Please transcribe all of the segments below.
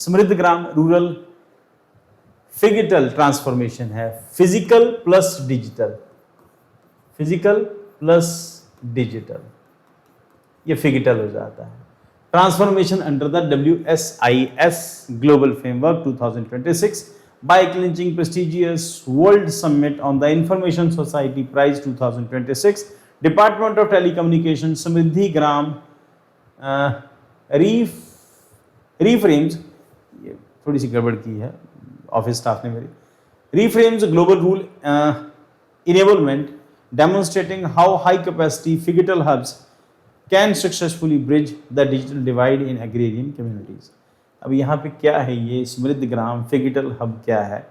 समृद्ध ग्राम rural physical transformation है, physical plus digital, physical plus digital, ये फिजिकल हो जाता है। Transformation under the WSIS global framework 2026 by clinching prestigious World Summit on the Information Society Prize 2026, Department of Telecommunications Samriddhi gram reframes, ये थोड़ी सी गड़बड़ की है ऑफिस स्टाफ ने मेरी, reframes global rule enablement demonstrating how high capacity phygital hubs can successfully bridge the digital divide in agrarian communities। अब यहाँ पे क्या है, ये समृद्ध ग्राम फिजिकल हब क्या है?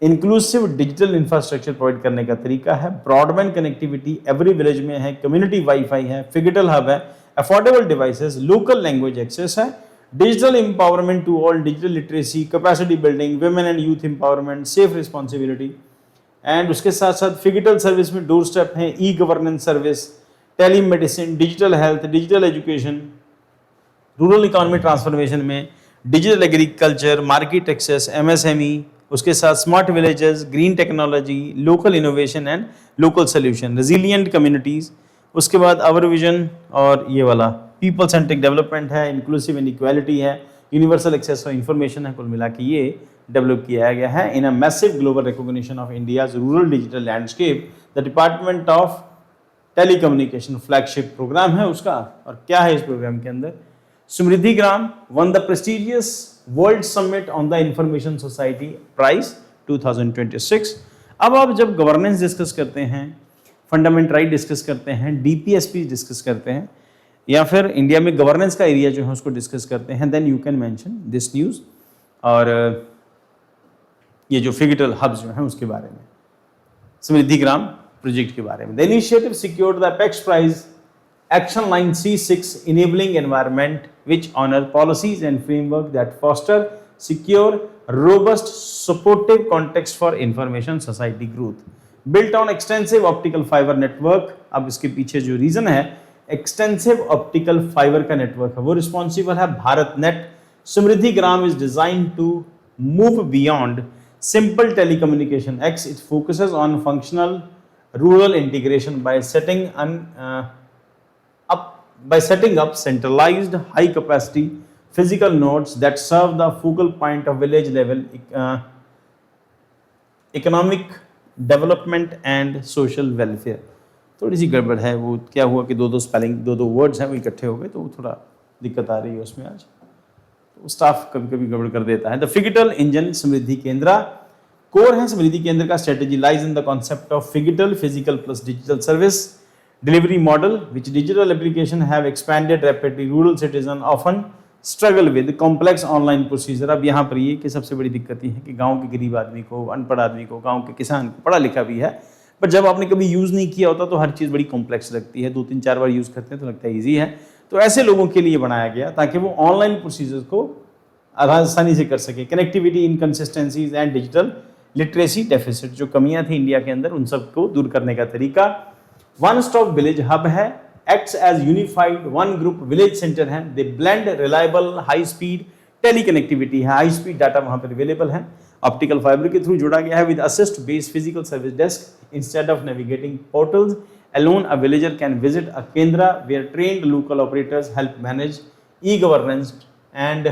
इंक्लूसिव डिजिटल इंफ्रास्ट्रक्चर प्रोवाइड करने का तरीका है, ब्रॉडबैंड कनेक्टिविटी एवरी विलेज में है, कम्युनिटी वाईफाई है, फिजिकल हब है, affordable devices, local language access है, digital empowerment to all, digital literacy, capacity building, women and youth empowerment, safe responsibility, and उसके साथ साथ फिजिकल सर्विस में डोर स्टेप है, e governance service, telemedicine, digital health, digital education, rural economy transformation में digital agriculture, market access, MSME, उसके साथ smart villages, green technology, local innovation and local solution, resilient communities, उसके बाद our vision और ये वाला people centric development है, inclusive and equality है, यूनिवर्सल एक्सेस ऑफ इंफॉर्मेशन है। कुल मिला के ये डेवलप किया गया है in a massive global recognition of India's rural digital landscape. The department of telecommunication flagship programme है उसका। और क्या है इस प्रोग्राम के अंदर? Samriddhi Gram one the prestigious world summit on the information society prize 2026। अब आप जब गवर्नेंस डिस्कस करते हैं, फंडामेंटल राइट डिस्कस करते हैं, DPSP डिस्कस करते हैं, या फिर इंडिया में गवर्नेंस का एरिया जो है उसको डिस्कस करते हैं, then you can mention this news. और ये जो फिजिकल हब्स जो हैं उसके बारे में, समृद्धि ग्राम प्रोजेक्ट के बारे में। The initiative secured the apex prize Action Line C6 enabling environment which honor policies and framework that foster secure, robust, supportive context for information society growth. Built on extensive optical fiber network। अब इसके पीछे जो reason है, extensive optical fiber का network है, वो responsible है Bharat net. Samriddhi Gram is design to move beyond simple telecommunication ex. It focuses on functional rural integration by setting up centralized high capacity physical nodes that serve the focal point of village level economic development and social welfare। थोड़ी सी गड़बड़ है, वो क्या हुआ कि दो spelling, दो words हैं वो इकट्ठे हो गए, तो थोड़ा दिक्कत आ रही है उसमें आज, तो स्टाफ कभी कभी गड़बड़ कर देता है। द फिजिकल इंजन समृद्धि केंद्र कोर है। समृद्धि केंद्र का strategy lies in the concept of physical plus digital service delivery model which digital application have expanded rapidly। rural citizen often struggle with complex online procedure। अब यहाँ पर ये कि सबसे बड़ी दिक्कत ये है कि गांव के गरीब आदमी को, अनपढ़ आदमी को, गांव के किसान को, पढ़ा लिखा भी है, पर जब आपने कभी यूज़ नहीं किया होता तो हर चीज़ बड़ी कॉम्प्लेक्स लगती है। 2-3-4 बार यूज़ करते हैं तो लगता है ईजी है। तो ऐसे लोगों के लिए बनाया गया ताकि वो ऑनलाइन प्रोसीजर को आसानी से कर सके। Connectivity inconsistencies and digital literacy deficit, जो कमियाँ थी इंडिया के अंदर, उन सबको दूर करने का तरीका। वन स्टॉप विलेज हब है, acts as unified one group village centre है। They blend reliable high speed teleconnectivity है, हाई स्पीड डाटा वहां पर अवेलेबल है, ऑप्टिकल फाइबर के थ्रू जोड़ा गया है with assist based physical service desk instead of navigating portals alone। a villager can visit a kendra where trained local operators help manage e-governance and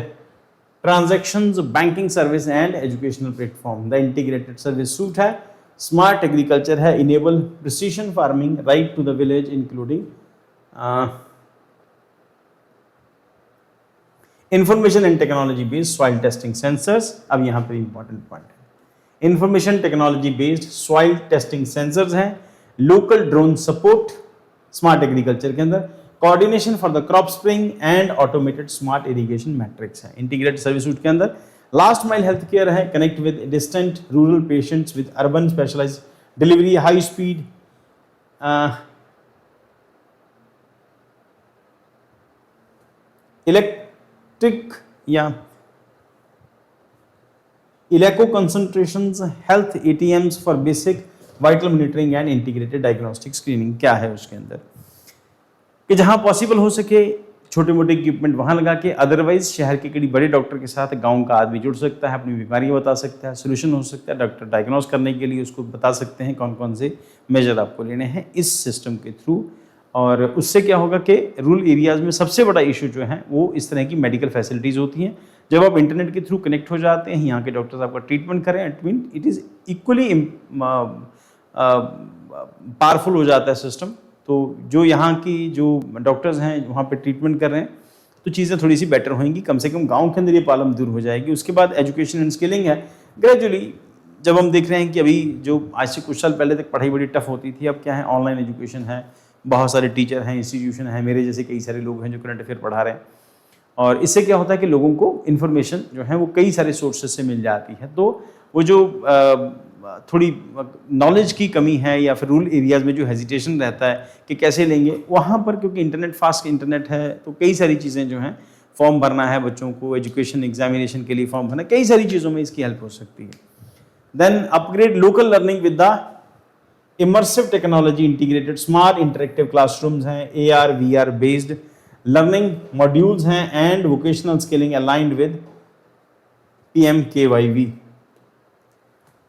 transactions, banking service and educational platform। the integrated service suite है, smart agriculture है, enable precision farming right to the village including information and technology based soil testing sensors. अब यहाँ पर important point है, information technology based soil testing sensors हैं, local drone support smart agriculture के अंदर, coordination for the crop spraying and automated smart irrigation matrix है integrated service suite के अंदर। लास्ट माइल हेल्थ केयर है, connect with distant rural patients with urban specialised delivery, high speed electric या इलेको concentrations, health ATMs for basic vital monitoring and integrated diagnostic screening. क्या है उसके अंदर कि जहां पॉसिबल हो सके छोटे मोटे इक्विपमेंट वहाँ लगा के, अदरवाइज शहर के कई बड़े डॉक्टर के साथ गांव का आदमी जुड़ सकता है, अपनी बीमारी बता सकता है, सोल्यूशन हो सकता है, डॉक्टर डायग्नोस करने के लिए उसको बता सकते हैं कौन कौन से मेजर आपको लेने हैं इस सिस्टम के थ्रू। और उससे क्या होगा कि रूरल एरियाज़ में सबसे बड़ा इशू जो है वो इस तरह की मेडिकल फैसिलिटीज़ होती हैं। जब आप इंटरनेट के थ्रू कनेक्ट हो जाते हैं, यहाँ के डॉक्टर्स आपका ट्रीटमेंट करें, इट इज़ इक्वली पावरफुल हो जाता है सिस्टम। तो जो यहाँ की जो डॉक्टर्स हैं वहाँ पे ट्रीटमेंट कर रहे हैं तो चीज़ें थोड़ी सी बेटर होंगी, कम से कम गांव के अंदर ये प्रॉब्लम दूर हो जाएगी। उसके बाद एजुकेशन एंड स्किलिंग है, ग्रेजुअली जब हम देख रहे हैं कि अभी जो आज से कुछ साल पहले तक पढ़ाई बड़ी टफ होती थी, अब क्या है ऑनलाइन एजुकेशन है, बहुत सारे टीचर हैं, इंस्टीट्यूशन है, मेरे जैसे कई सारे लोग हैं जो करंट अफेयर पढ़ा रहे हैं। और इससे क्या होता है कि लोगों को इन्फॉर्मेशन जो है वो कई सारे सोर्सेज से मिल जाती है। तो वो जो थोड़ी नॉलेज की कमी है या फिर रूरल एरियाज़ में जो हेजिटेशन रहता है कि कैसे लेंगे, वहाँ पर क्योंकि इंटरनेट फास्ट इंटरनेट है तो कई सारी चीज़ें जो हैं, फॉर्म भरना है बच्चों को, एजुकेशन एग्जामिनेशन के लिए फॉर्म भरना, कई सारी चीज़ों में इसकी हेल्प हो सकती है। Then upgrade local learning with the immersive technology integrated smart interactive classrooms हैं, AR VR based learning modules हैं and vocational skilling aligned with PMKYV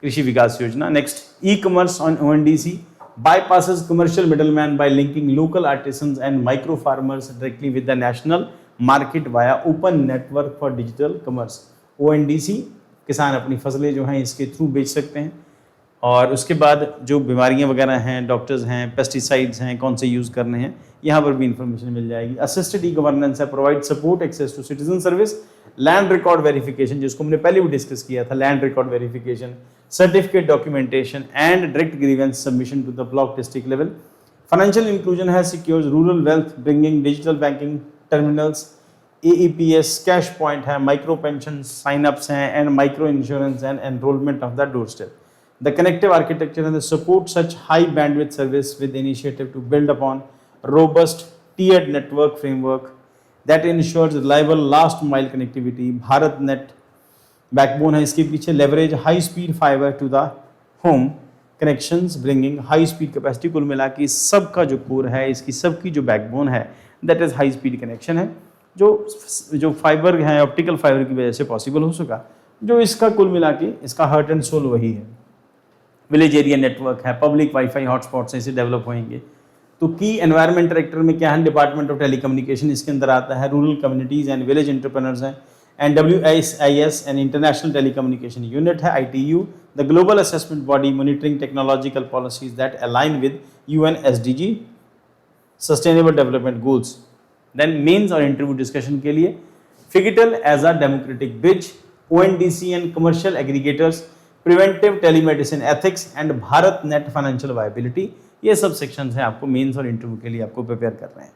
Krishi Vikas Yojana. Next, ecommerce on ONDC bypasses commercial middleman by linking local artisans and micro farmers directly with the national market via open network for digital commerce। ONDC किसान अपनी फसलें जो हैं इसके through बेच सकते हैं। और उसके बाद जो बीमारियां वगैरह हैं, डॉक्टर्स हैं, पेस्टिसाइड्स हैं, कौन से यूज़ करने हैं, यहाँ पर भी इंफॉर्मेशन मिल जाएगी। असिस्टेड ई गवर्नेंस है, provide support access to citizen service, land record verification जिसको हमने पहले भी डिस्कस किया था, land record verification, certificate documentation and direct grievance submission to the block district level. Financial inclusion है, secures rural wealth bringing digital banking terminals, AEPS cash point है, micro pension sign ups हैं and micro insurance and enrolment of the doorstep. The connective architecture and the support such high bandwidth service with initiative to build upon robust tiered network framework that ensures reliable last mile connectivity। BharatNet backbone है इसके पीछे, leverage high speed fiber to the home connections bringing high speed capacity। कुल मिला के सबका जो core है, इसकी सबकी जो बैकबोन है that is high speed connection है, जो फाइबर है ऑप्टिकल फाइबर की वजह से पॉसिबल हो सका। जो इसका कुल मिला के इसका हार्ट एंड सोल वही है। विलेज एरिया नेटवर्क है, पब्लिक वाईफाई हॉटस्पॉट्स ऐसे डेवलप होंगे। तो की एनवायरनमेंट डायरेक्टर में क्या है, डिपार्टमेंट ऑफ टेलीकम्युनिकेशन इसके अंदर आता है, rural communities and village entrepreneurs हैं, and WIS and international telecommunication unit है, ITU the global assessment body monitoring technological policies that align with UN SDG sustainable development goals. Then mains और interview discussion के लिए phygital as a democratic bridge, ONDC and commercial aggregators, preventive telemedicine ethics and BharatNet financial viability, ये सब sections हैं आपको mains और interview के लिए आपको प्रिपेयर कर रहे हैं।